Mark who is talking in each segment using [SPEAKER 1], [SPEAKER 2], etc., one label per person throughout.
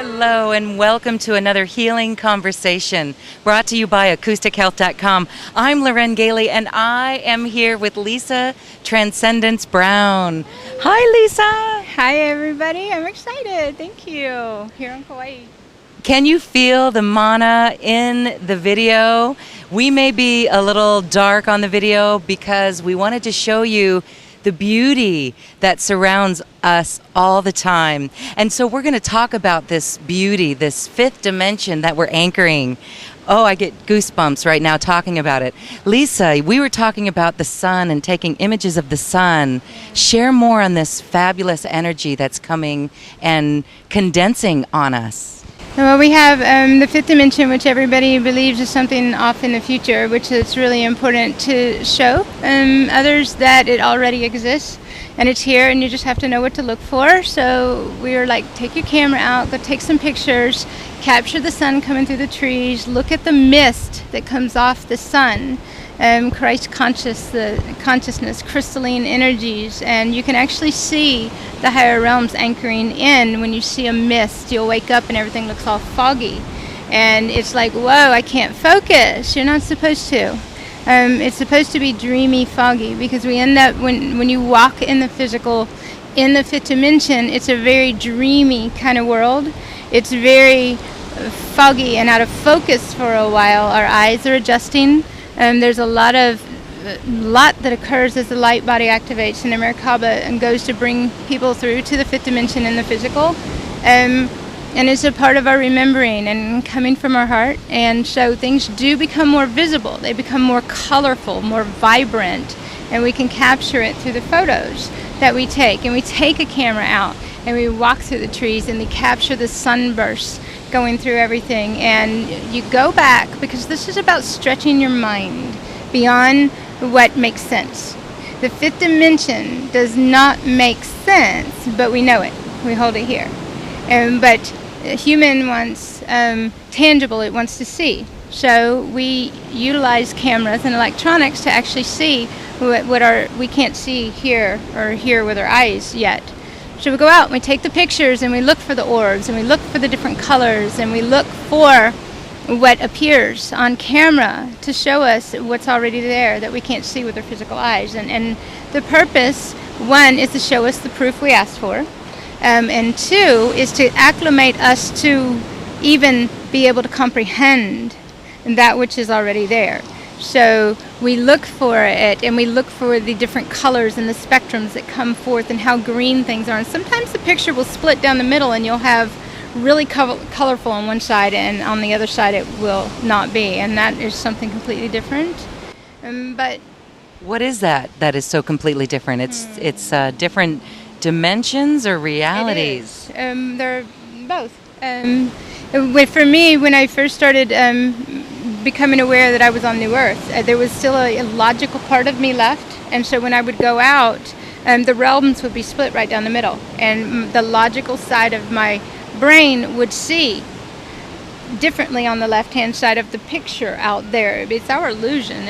[SPEAKER 1] Hello and welcome to another healing conversation brought to you by AcousticHealth.com. I'm Loren Gailey and I am here with Lisa Transcendence Brown. Hi, Lisa.
[SPEAKER 2] Hi, everybody. I'm excited. Thank you. Here in Kauai.
[SPEAKER 1] Can you feel the mana in the video? We may be a little dark on the video because we wanted to show you the beauty that surrounds us all the time. And so we're going to talk about this beauty, this fifth dimension that we're anchoring. Oh, I get goosebumps right now talking about it. Lisa, we were talking about the sun and taking images of the sun. Share more on this fabulous energy that's coming and condensing on us.
[SPEAKER 2] Well, we have the fifth dimension, which everybody believes is something off in the future, which is really important to show others that it already exists and it's here and you just have to know what to look for. So we were like, take your camera out, go take some pictures, capture the sun coming through the trees, look at the mist that comes off the sun. Christ consciousness, crystalline energies, and you can actually see the higher realms anchoring in. When you see a mist, you'll wake up and everything looks all foggy, and it's like, whoa, I can't focus. You're not supposed to. It's supposed to be dreamy, foggy, because we end up, when you walk in the physical, in the fifth dimension, it's a very dreamy kind of world. It's very foggy and out of focus for a while. Our eyes are adjusting. There's a lot that occurs as the light body activates in the Merkaba and goes to bring people through to the fifth dimension in the physical. And it's a part of our remembering and coming from our heart. And so things do become more visible. They become more colorful, more vibrant. And we can capture it through the photos that we take. And we take a camera out and we walk through the trees and we capture the sunbursts going through everything, and you go back, because this is about stretching your mind beyond what makes sense. The fifth dimension does not make sense, but we know it. We hold it here. But a human wants tangible, it wants to see. So we utilize cameras and electronics to actually see what we can't see here or hear with our eyes yet. So we go out and we take the pictures and we look for the orbs and we look for the different colors and we look for what appears on camera to show us what's already there that we can't see with our physical eyes. And the purpose, one, is to show us the proof we asked for, and two, is to acclimate us to even be able to comprehend that which is already there. So we look for it and we look for the different colors and the spectrums that come forth and how green things are. And sometimes the picture will split down the middle and you'll have really colorful on one side and on the other side it will not be. And that is something completely different. But
[SPEAKER 1] what is that is so completely different? It's different dimensions or realities?
[SPEAKER 2] They're both. For me, when I first started becoming aware that I was on New Earth, there was still a logical part of me left, and so when I would go out, the realms would be split right down the middle, and the logical side of my brain would see differently on the left-hand side of the picture out there. It's our illusion,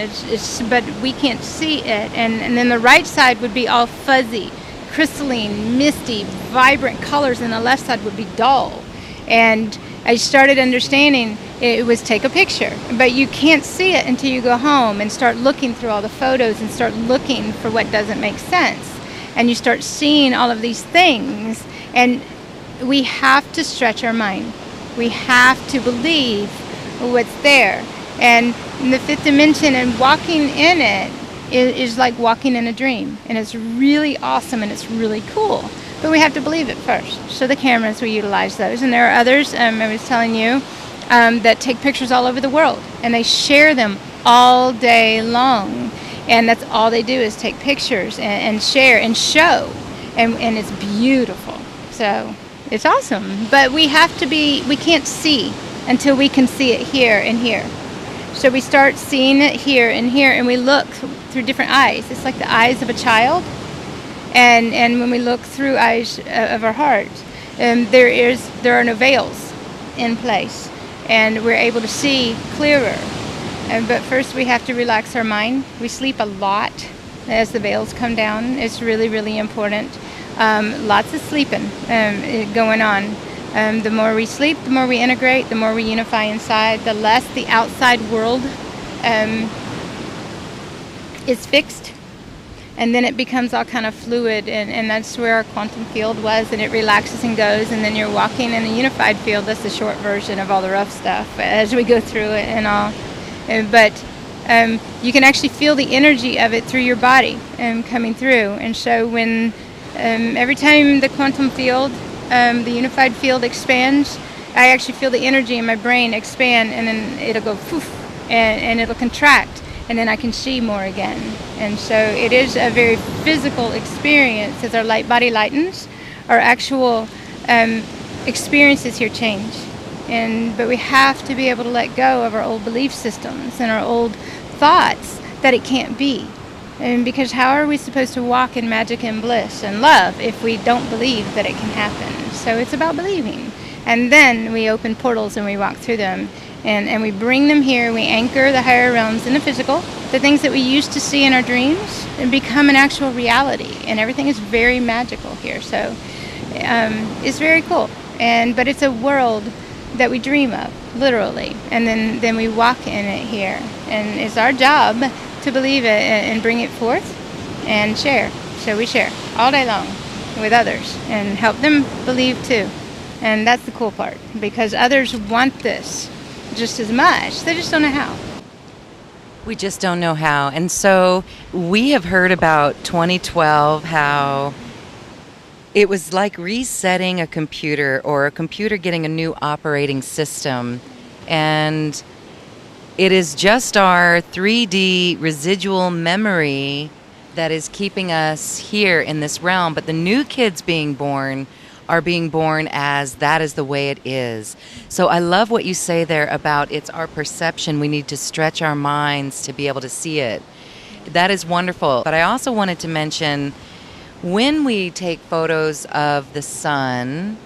[SPEAKER 2] but we can't see it, and then the right side would be all fuzzy, crystalline, misty, vibrant colors, and the left side would be dull. And I started understanding it was take a picture, but you can't see it until you go home and start looking through all the photos and start looking for what doesn't make sense. And you start seeing all of these things, and we have to stretch our mind. We have to believe what's there. And in the fifth dimension and walking in it is like walking in a dream, and it's really awesome and it's really cool. But we have to believe it first. So the cameras, we utilize those. And there are others, I was telling you, that take pictures all over the world. And they share them all day long. And that's all they do is take pictures and share and show. And it's beautiful. So it's awesome. But we can't see until we can see it here and here. So we start seeing it here and here. And we look through different eyes. It's like the eyes of a child. And when we look through eyes of our heart, there are no veils in place, and we're able to see clearer. But first we have to relax our mind. We sleep a lot as the veils come down. It's really, really important. Lots of sleeping going on. The more we sleep, the more we integrate, the more we unify inside, the less the outside world is fixed. And then it becomes all kind of fluid, and that's where our quantum field was, and it relaxes and goes, and then you're walking in a unified field. That's the short version of all the rough stuff as we go through it and all. But you can actually feel the energy of it through your body coming through. And so when every time the quantum field, the unified field expands, I actually feel the energy in my brain expand, and then it'll go poof, and it'll contract. And then I can see more again. And so it is a very physical experience. As our light body lightens, our actual experiences here change. But we have to be able to let go of our old belief systems and our old thoughts that it can't be. Because how are we supposed to walk in magic and bliss and love if we don't believe that it can happen? So it's about believing. And then we open portals and we walk through them. And we bring them here, we anchor the higher realms in the physical, the things that we used to see in our dreams, and become an actual reality. And everything is very magical here, so it's very cool. But it's a world that we dream of, literally. And then we walk in it here. And it's our job to believe it and bring it forth and share. So we share all day long with others and help them believe too. And that's the cool part, because others want this just as much. They just don't know how.
[SPEAKER 1] We just don't know how. And so we have heard about 2012, how it was like resetting a computer, or a computer getting a new operating system. And it is just our 3D residual memory that is keeping us here in this realm. But the new kids being born are being born as that is the way it is. So I love what you say there about it's our perception. We need to stretch our minds to be able to see it. That is wonderful. But I also wanted to mention, when we take photos of the sun,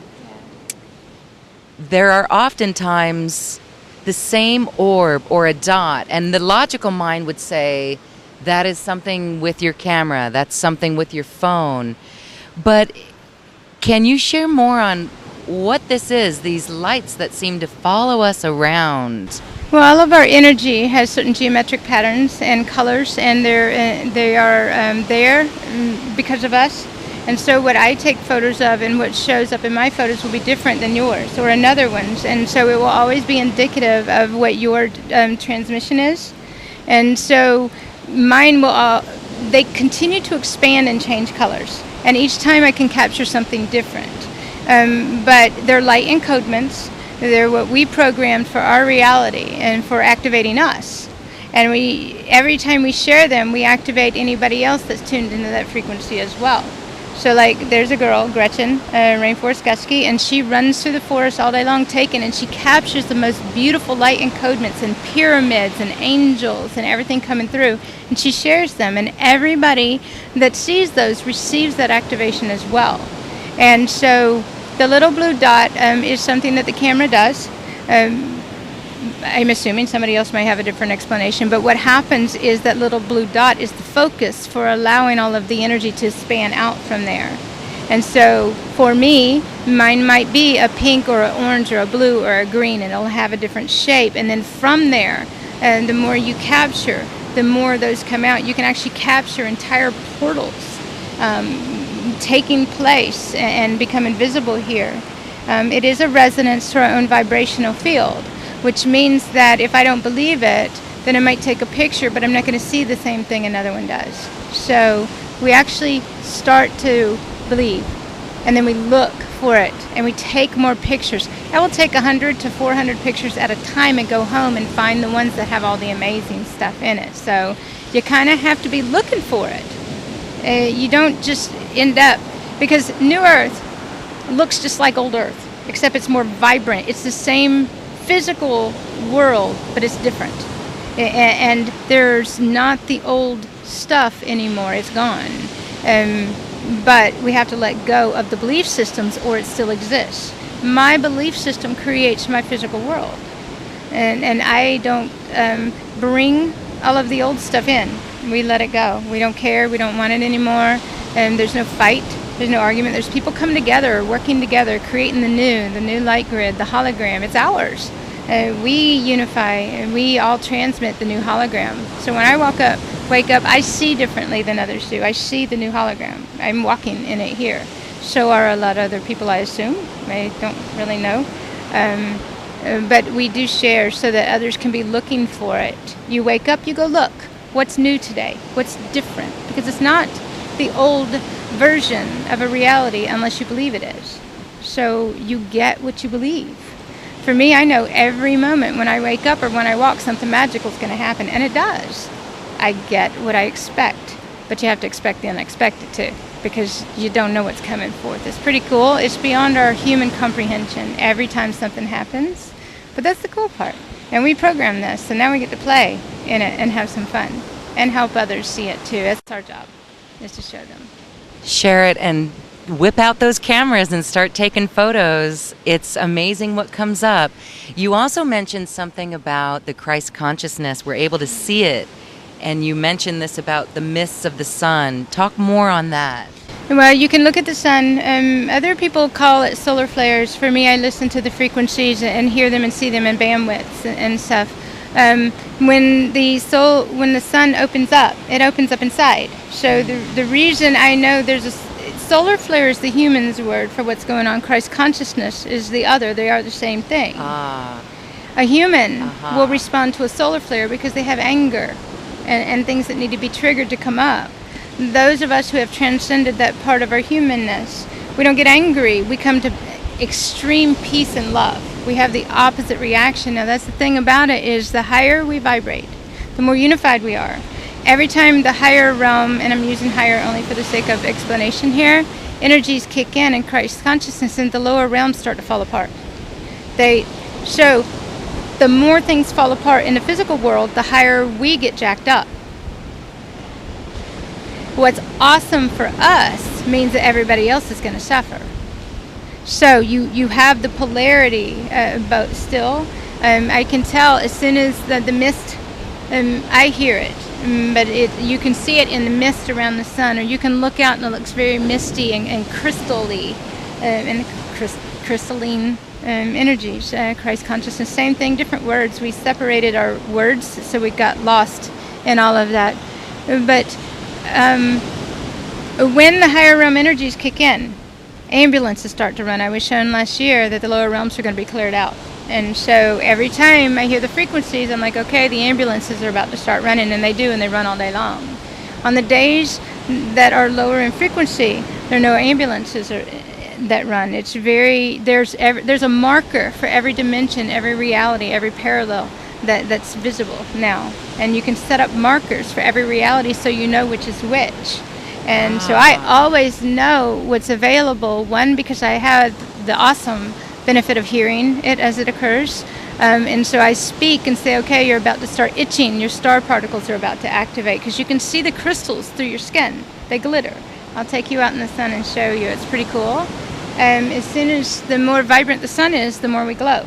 [SPEAKER 1] there are oftentimes the same orb or a dot, and the logical mind would say that is something with your camera, that's something with your phone. But can you share more on what this is, these lights that seem to follow us around?
[SPEAKER 2] Well, all of our energy has certain geometric patterns and colors, and they are there because of us. And so what I take photos of and what shows up in my photos will be different than yours or another one's. And so it will always be indicative of what your transmission is. And so mine will they continue to expand and change colors. And each time I can capture something different. But they're light encodements. They're what we programmed for our reality and for activating us. And every time we share them, we activate anybody else that's tuned into that frequency as well. So like there's a girl, Gretchen, Rainforest Gusky, and she runs through the forest all day long and she captures the most beautiful light encodements and pyramids and angels and everything coming through, and she shares them, and everybody that sees those receives that activation as well. And so the little blue dot is something that the camera does. I'm assuming somebody else may have a different explanation, but what happens is that little blue dot is the focus for allowing all of the energy to span out from there. And so for me, mine might be a pink or an orange or a blue or a green, and it'll have a different shape. And then from there, the more you capture, the more those come out. You can actually capture entire portals taking place and become invisible here. It is a resonance to our own vibrational field, which means that if I don't believe it, then I might take a picture, but I'm not going to see the same thing another one does. So we actually start to believe, and then we look for it, and we take more pictures. I will take 100 to 400 pictures at a time and go home and find the ones that have all the amazing stuff in it. So you kind of have to be looking for it. You don't just end up, because New Earth looks just like old Earth, except it's more vibrant. It's the same physical world, but it's different. And there's not the old stuff anymore. It's gone. But we have to let go of the belief systems, or it still exists. My belief system creates my physical world. And I don't bring all of the old stuff in. We let it go. We don't care. We don't want it anymore. There's no fight. There's no argument. There's people coming together, working together, creating the new light grid, the hologram. It's ours. We unify and we all transmit the new hologram. So when I wake up, I see differently than others do. I see the new hologram. I'm walking in it here. So are a lot of other people, I assume. I don't really know. But we do share so that others can be looking for it. You wake up, you go look. What's new today? What's different? Because it's not the old version of a reality unless you believe it is. So you get what you believe. For me, I know every moment when I wake up or when I walk, something magical is going to happen, and it does. I get what I expect, but you have to expect the unexpected too, because you don't know what's coming forth. It's pretty cool. It's beyond our human comprehension every time something happens, but that's the cool part. And we program this, so now we get to play in it and have some fun and help others see it too. That's our job, is to show them.
[SPEAKER 1] Share it and whip out those cameras and start taking photos. It's amazing what comes up. You also mentioned something about the Christ consciousness. We're able to see it. And you mentioned this about the mists of the sun. Talk more on that.
[SPEAKER 2] Well, you can look at the sun. Other people call it solar flares. For me, I listen to the frequencies and hear them and see them in bandwidths and stuff. When the sun opens up, it opens up inside. So the reason I know there's a solar flare is the human's word for what's going on. Christ consciousness is the other. They are the same thing. A human will respond to a solar flare because they have anger and things that need to be triggered to come up. Those of us who have transcended that part of our humanness, we don't get angry. We come to extreme peace and love. We have the opposite reaction. Now that's the thing about it, is the higher we vibrate, the more unified we are. Every time the higher realm, and I'm using higher only for the sake of explanation here, energies kick in Christ consciousness, and the lower realms start to fall apart. So the more things fall apart in the physical world, the higher we get jacked up. What's awesome for us means that everybody else is going to suffer. So you have the polarity both still. I can tell as soon as the mist, I hear it. But you can see it in the mist around the sun, or you can look out and it looks very misty and crystal-y, and crystalline energies, Christ consciousness. Same thing, different words. We separated our words, so we got lost in all of that. But when the higher realm energies kick in, ambulances start to run. I was shown last year that the lower realms are going to be cleared out. And so every time I hear the frequencies, I'm like, okay, the ambulances are about to start running, and they do, and they run all day long. On the days that are lower in frequency, there are no ambulances that run. It's there's a marker for every dimension, every reality, every parallel that's visible now. And you can set up markers for every reality so you know which is which. And so I always know what's available, one, because I have the awesome benefit of hearing it as it occurs, and so I speak and say, okay, you're about to start itching, your star particles are about to activate, because you can see the crystals through your skin. They glitter. I'll take you out in the sun and show you. It's pretty cool. As soon as the more vibrant the sun is, the more we glow.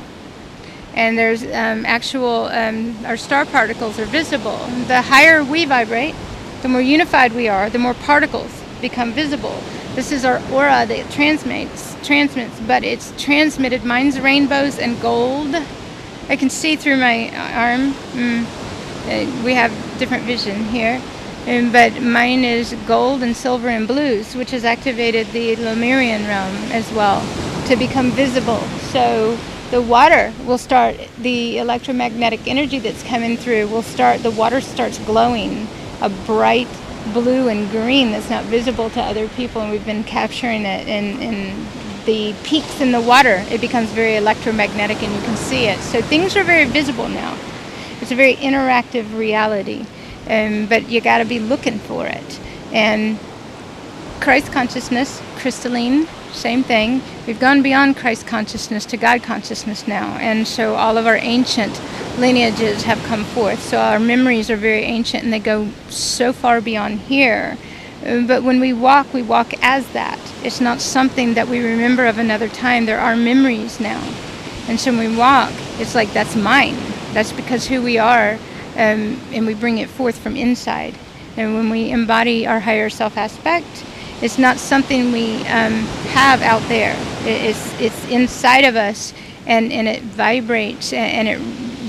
[SPEAKER 2] And there's our star particles are visible. The higher we vibrate, the more unified we are, the more particles become visible. This is our aura that transmits, but it's transmitted. Mine's rainbows and gold. I can see through my arm. We have different vision here. But mine is gold and silver and blues, which has activated the Lemurian realm as well to become visible. So the water will start, the electromagnetic energy that's coming through will start, the water starts glowing a bright blue and green that's not visible to other people, and we've been capturing it in the peaks in the water. It becomes very electromagnetic and you can see it. So things are very visible now. It's a very interactive reality, but you got to be looking for it. And Christ consciousness, crystalline, same thing. We've gone beyond Christ consciousness to God consciousness now, and so all of our ancient lineages have come forth. So our memories are very ancient and they go so far beyond here. But when we walk as that. It's not something that we remember of another time. There are memories now. And so when we walk, it's like, that's mine. That's because who we are, and we bring it forth from inside. And when we embody our higher self aspect, It's not something we have out there. It's inside of us, and it vibrates and it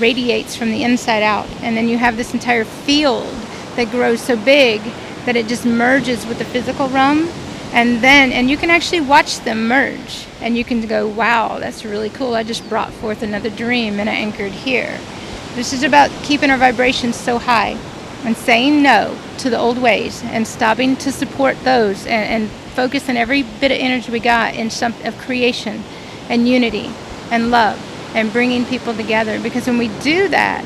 [SPEAKER 2] radiates from the inside out. And then you have this entire field that grows so big that it just merges with the physical realm. And you can actually watch them merge. And you can go, wow, that's really cool. I just brought forth another dream and I anchored here. This is about keeping our vibrations so high and saying no to the old ways and stopping to support those and focusing every bit of energy we got in some of creation and unity and love and bringing people together. Because when we do that,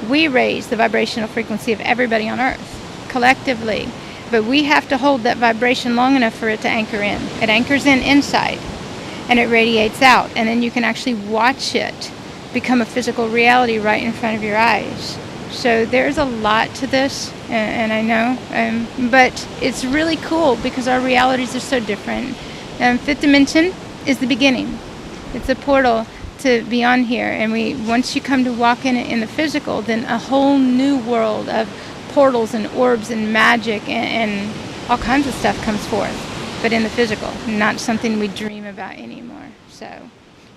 [SPEAKER 2] we raise the vibrational frequency of everybody on earth collectively. But we have to hold that vibration long enough for it to anchor in. It anchors in inside and it radiates out, and then you can actually watch it become a physical reality right in front of your eyes. So there's a lot to this, and I know, but it's really cool because our realities are so different. Fifth dimension is the beginning. It's a portal to beyond here, and once you come to walk in the physical, then a whole new world of portals and orbs and magic and all kinds of stuff comes forth, but in the physical, not something we dream about anymore. So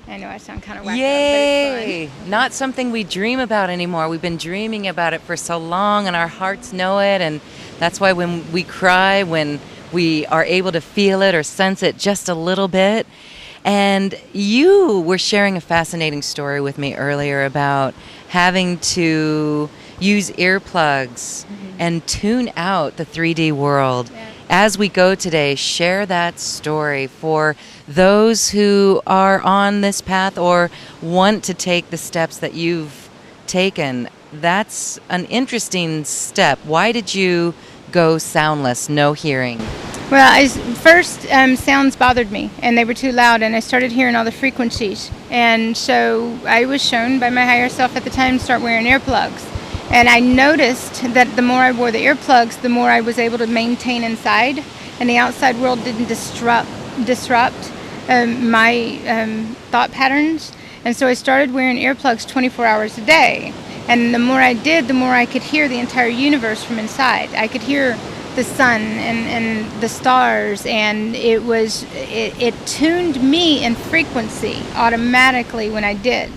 [SPEAKER 2] I know I sound kind of whacked
[SPEAKER 1] Yay!
[SPEAKER 2] out, but it's fun.
[SPEAKER 1] Not something we dream about anymore. We've been dreaming about it for so long, and our hearts know it, and that's why when we cry, when we are able to feel it or sense it just a little bit. And you were sharing a fascinating story with me earlier about having to use earplugs and tune out the 3D world.
[SPEAKER 2] Yeah.
[SPEAKER 1] As we go today, share that story for those who are on this path or want to take the steps that you've taken. That's an interesting step. Why did you go soundless, no hearing?
[SPEAKER 2] Well, first sounds bothered me, and they were too loud, and I started hearing all the frequencies. And so I was shown by my higher self at the time to start wearing earplugs. And I noticed that the more I wore the earplugs, the more I was able to maintain inside, and the outside world didn't disrupt my thought patterns. And so I started wearing earplugs 24 hours a day. And the more I did, the more I could hear the entire universe from inside. I could hear the sun and the stars, and it tuned me in frequency automatically when I did.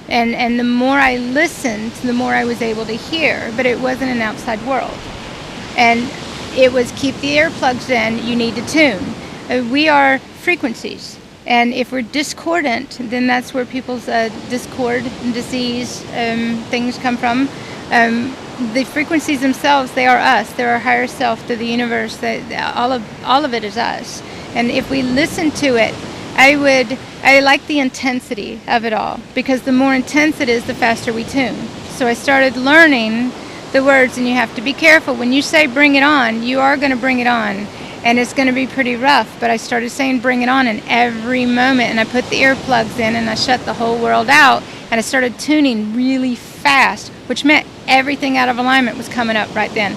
[SPEAKER 2] And the more I listened, the more I was able to hear, but it wasn't an outside world. And it was keep the earplugs in, you need to tune. We are frequencies, and if we're discordant, then that's where people's discord and disease things come from. The frequencies themselves, they are us. They're our higher self, they're the universe. All of it is us. And if we listen to it, I like the intensity of it all, because the more intense it is, the faster we tune. So I started learning the words, and you have to be careful. When you say bring it on, you are going to bring it on, and it's going to be pretty rough. But I started saying bring it on in every moment, and I put the earplugs in, and I shut the whole world out, and I started tuning really fast, which meant everything out of alignment was coming up right then.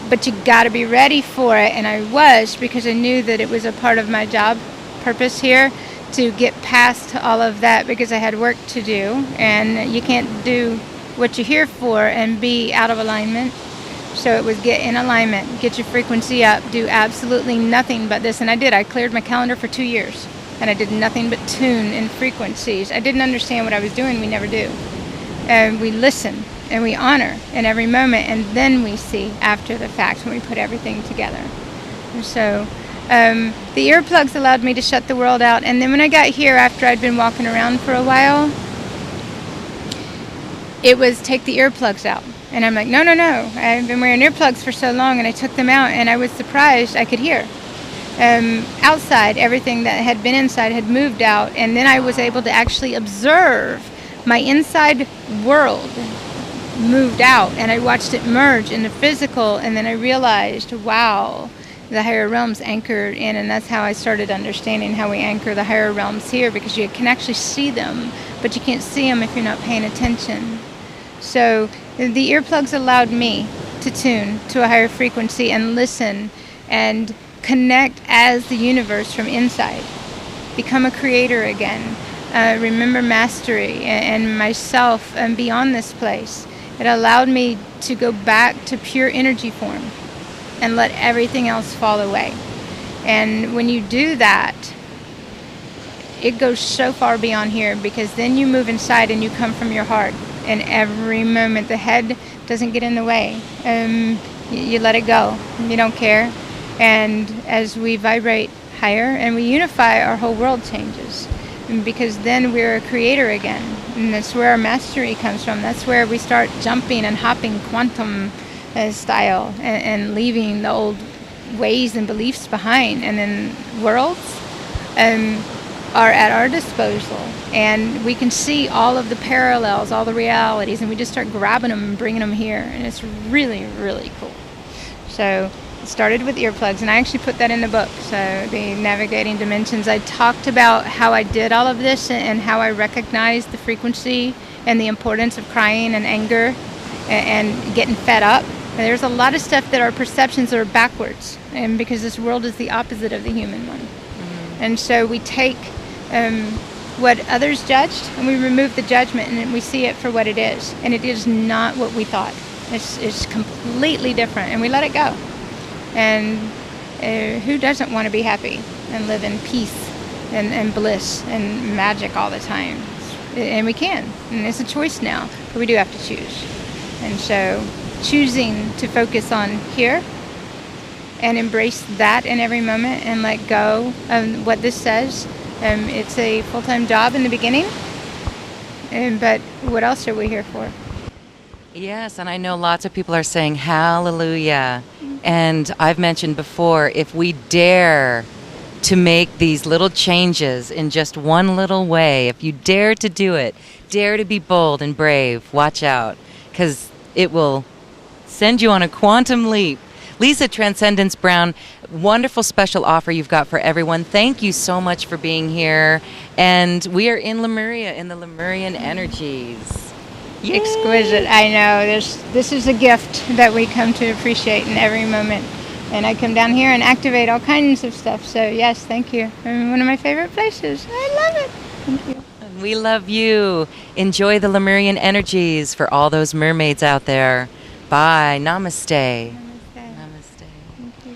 [SPEAKER 2] But you got to be ready for it, and I was, because I knew that it was a part of my job purpose here to get past all of that, because I had work to do, and you can't do what you're here for and be out of alignment. So it was get in alignment, get your frequency up, do absolutely nothing but this. And I did. I cleared my calendar for 2 years, and I did nothing but tune in frequencies. I didn't understand what I was doing. We never do. And we listen and we honor in every moment, and then we see after the fact when we put everything together. And so the earplugs allowed me to shut the world out. And then when I got here, after I'd been walking around for a while, it was take the earplugs out. And I'm like, no. I've been wearing earplugs for so long, and I took them out, and I was surprised I could hear. Outside, everything that had been inside had moved out, and then I was able to actually observe my inside world moved out, and I watched it merge into physical, and then I realized, wow, the higher realms anchored in, and that's how I started understanding how we anchor the higher realms here, because you can actually see them, but you can't see them if you're not paying attention. So the earplugs allowed me to tune to a higher frequency and listen and connect as the universe from inside, become a creator again, remember mastery and myself and beyond this place. It allowed me to go back to pure energy form and let everything else fall away. And when you do that, it goes so far beyond here, because then you move inside and you come from your heart. And every moment, the head doesn't get in the way. You let it go. You don't care. And as we vibrate higher and we unify, our whole world changes. And because then we're a creator again. And that's where our mastery comes from. That's where we start jumping and hopping quantum style, and leaving the old ways and beliefs behind. And then worlds are at our disposal, and we can see all of the parallels, all the realities, and we just start grabbing them and bringing them here, and it's really, really cool. So it started with earplugs, and I actually put that in the book. So the Navigating Dimensions, I talked about how I did all of this and how I recognized the frequency and the importance of crying and anger and getting fed up. And there's a lot of stuff that our perceptions are backwards, and because this world is the opposite of the human one. And so we take what others judged, and we remove the judgment, and we see it for what it is. And it is not what we thought. It's completely different, and we let it go. And who doesn't want to be happy and live in peace and bliss and magic all the time? And we can, and it's a choice now, but we do have to choose. And so choosing to focus on here and embrace that in every moment and let go of what this says. It's a full-time job in the beginning, but what else are we here for?
[SPEAKER 1] Yes, and I know lots of people are saying hallelujah. And I've mentioned before, if we dare to make these little changes in just one little way, if you dare to do it, dare to be bold and brave, watch out, because it will send you on a quantum leap. Lisa Transcendence Brown, wonderful special offer you've got for everyone. Thank you so much for being here. And we are in Lemuria, in the Lemurian energies. Yay.
[SPEAKER 2] Exquisite. I know. This is a gift that we come to appreciate in every moment. And I come down here and activate all kinds of stuff. So yes, thank you. One of my favorite places. I love it. Thank you.
[SPEAKER 1] We love you. Enjoy the Lemurian energies for all those mermaids out there. Bye. Namaste.
[SPEAKER 2] Namaste.
[SPEAKER 1] Namaste.
[SPEAKER 2] Thank you.